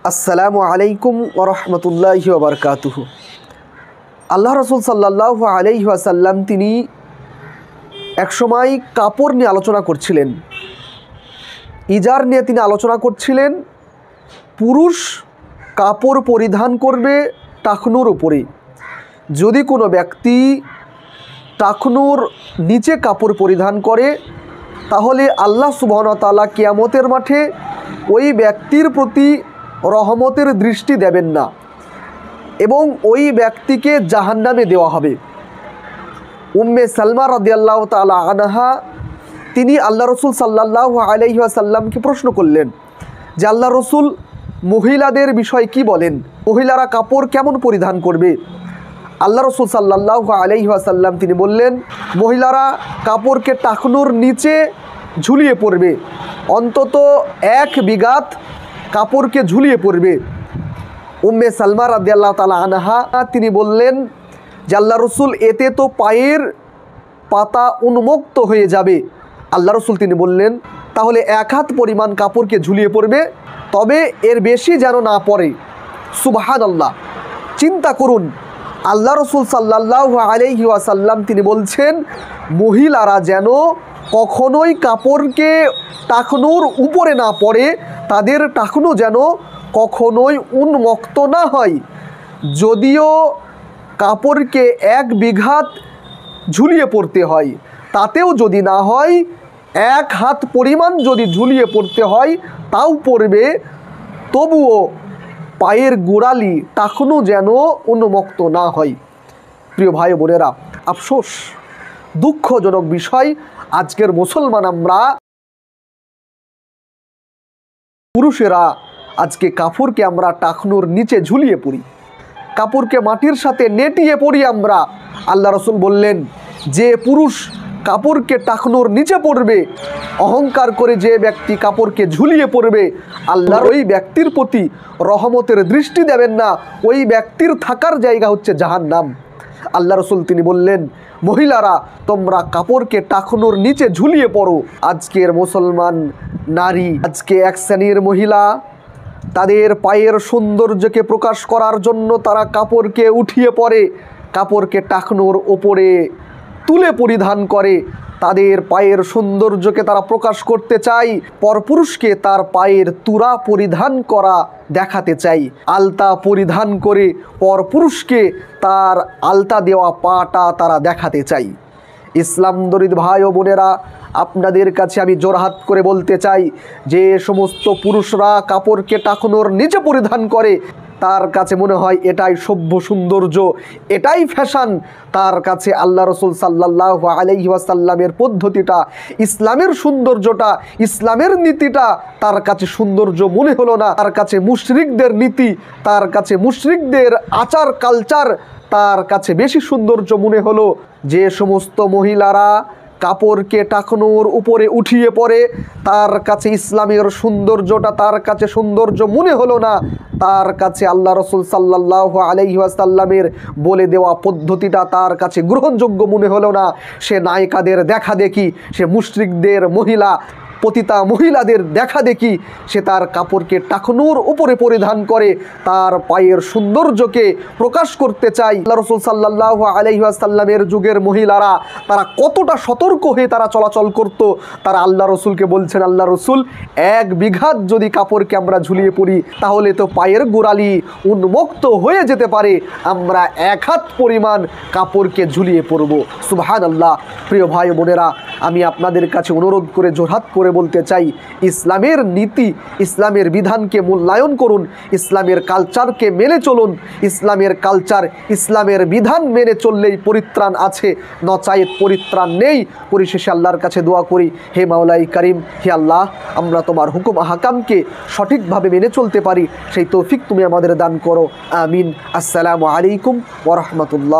আসসালামু আলাইকুম ওয়া রাহমাতুল্লাহি ওয়া বারাকাতুহু। আল্লাহ রাসূল সাল্লাল্লাহু আলাইহি ওয়াসাল্লাম তিনি একসময় কাপড় নিয়ে আলোচনা করছিলেন, ইজার নিয়ে তিনি আলোচনা করছিলেন। পুরুষ কাপড় পরিধান করবে টাকনুর উপরে। যদি কোনো ব্যক্তি টাকনুর নিচে কাপড় পরিধান করে তাহলে আল্লাহ সুবহানাহু ওয়া তাআলা কিয়ামতের মাঠে ওই ব্যক্তির প্রতি রহমতের দৃষ্টি দেবেন না এবং ওই ব্যক্তিকে জাহান্নামে দেওয়া হবে। উম্মে সালমা রাদিয়াল্লাহু তাআলা আনহা তিনি আল্লাহ রসুল সাল্লাল্লাহু আলাইহি ওয়াসাল্লামকে প্রশ্ন করলেন যে আল্লাহ রসুল, মহিলাদের বিষয় কি বলেন, মহিলারা কাপড় কেমন পরিধান করবে? আল্লাহ রসুল সাল্লাল্লাহু আলাইহি ওয়াসাল্লাম তিনি বললেন, মহিলারা কাপড়কে টাকনুর নিচে ঝুলিয়ে পড়বে, অন্তত 1 বিঘাত কাপড়কে ঝুলিয়ে পড়বে। উম্মে সালমা রাদিয়াল্লাহু তাআলা আনহা তিনি বললেন যে আল্লাহ রসুল, এতে তো পায়ের পাতা উন্মুক্ত হয়ে যাবে। আল্লাহ রসুল তিনি বললেন, তাহলে 1 হাত পরিমাণ কাপড়কে ঝুলিয়ে পড়বে, তবে এর বেশি যেন না পড়ে। সুবহানাল্লাহ! চিন্তা করুন, আল্লাহ রসুল সাল্লাল্লাহু আলাইহি ওয়াসাল্লাম তিনি বলছেন মহিলারা যেন কখনোই কাপড়কে টাকনুর উপরে না পড়ে, তাদের টাকনু যেন কখনোই উন্মুক্ত না হয়। যদিও কাপড়কে 1 বিঘাত ঝুলিয়ে পড়তে হয়, তাতেও যদি না হয় 1 হাত পরিমাণ যদি ঝুলিয়ে পড়তে হয় তাও পড়বে, তবুও পায়ের গোড়ালি টাকনু যেন উন্মুক্ত না হয়। প্রিয় ভাই বোনেরা, আফসোস, দুঃখজনক বিষয়, আজকের মুসলমান আমরা পুরুষেরা আজকে কাপড়কে আমরা টাকনুর নিচে ঝুলিয়ে পড়ি, কাপড়কে মাটির সাথে নেটিয়ে পড়ি আমরা। আল্লাহ রসুল বললেন যে পুরুষ কাপড়কে টাকনুর নিচে পড়বে, অহংকার করে যে ব্যক্তি কাপড়কে ঝুলিয়ে পড়বে, আল্লাহর ওই ব্যক্তির প্রতি রহমতের দৃষ্টি দেবেন না, ওই ব্যক্তির থাকার জায়গা হচ্ছে জাহান্নাম। আল্লাহ রসুল তিনি বললেন, মহিলারা তোমরা কাপড়কে টাকনুর নিচে ঝুলিয়ে পড়ো। আজকের মুসলমান নারী, আজকে এক শ্রেণীর মহিলা তাদের পায়ের সৌন্দর্যকে প্রকাশ করার জন্য তারা কাপড়কে উঠিয়ে পড়ে, কাপড়কে টাকনুর ওপরে তুলে পরিধান করে, তাদের পায়ের সৌন্দর্যকে তারা প্রকাশ করতে চায়, পরপুরুষকে তার পায়ের তুরা পরিধান করা দেখাতে চাই, আলতা পরিধান করে পরপুরুষকে তার আলতা দেওয়া পাটা তারা দেখাতে চাই। ইসলাম দরিদ ভাই ও বোনেরা, আপনাদের কাছে আমি জোরহাত করে বলতে চাই, যে সমস্ত পুরুষরা কাপড়কে টাকনুর নিচে পরিধান করে তার কাছে মনে হয় এটাই সভ্য সৌন্দর্য, এটাই ফ্যাশন, তার কাছে আল্লাহ রসুল সাল্লাল্লাহু আলাইহি ওয়াসাল্লামের পদ্ধতিটা, ইসলামের সৌন্দর্যটা, ইসলামের নীতিটা তার কাছে সৌন্দর্য মনে হলো না। তার কাছে মুশরিকদের নীতি, তার কাছে মুশরিকদের আচার কালচার তার কাছে বেশি সৌন্দর্য মনে হলো। যে সমস্ত মহিলারা কাপড়কে টাকনুর উপরে উঠিয়ে পড়ে, তার কাছে ইসলামের সৌন্দর্যটা তার কাছে সৌন্দর্য মনে হলো না, তার কাছে আল্লাহ রসুল সাল্লাল্লাহু আলাইহি ওয়াসাল্লামের বলে দেওয়া পদ্ধতিটা তার কাছে গ্রহণযোগ্য মনে হলো না। সে নায়িকাদের দেখা দেখি, সে মুশরিকদের মহিলা, পতিতা মহিলাদের দেখা দেখি, সে তার কাপড়কে টাকনুর উপরে পরিধান করে তার পায়ের সৌন্দর্যকে প্রকাশ করতে চায়। আল্লাহ রসুল সাল্লাল্লাহু আলাইহি ওয়াসাল্লামের যুগের মহিলারা তারা কতটা সতর্ক হয়ে তারা চলাচল করত, তারা আল্লাহ রসুলকে বলছেন, আল্লাহ রসুল, 1 বিঘাত যদি কাপড়কে আমরা ঝুলিয়ে পড়ি তাহলে তো পায়ের গোড়ালি উন্মুক্ত হয়ে যেতে পারে, আমরা 1 হাত পরিমাণ কাপড়কে ঝুলিয়ে পড়ব। সুবহানাল্লাহ! প্রিয় ভাই বোনেরা, আমি আপনাদের কাছে অনুরোধ করে জোরহাত করে বলতে চাই, ইসলামের নীতি, ইসলামের বিধানকে মূল্যায়ন করুন, ইসলামের কালচারকে মেনে চলুন। ইসলামের কালচার, ইসলামের বিধান মেনে চললেই পরিত্রাণ আছে, নচায়েত পরিত্রাণ নেই। পরিশেষে আল্লাহর কাছে দোয়া করি, হে মাওলাই কারিম, হে আল্লাহ, আমরা তোমার হুকুম আহকামকে সঠিকভাবে মেনে চলতে পারি সেই তৌফিক তুমি আমাদের দান করো। আমিন। আসসালামু আলাইকুম ওয়া রাহমাতুল্লাহ।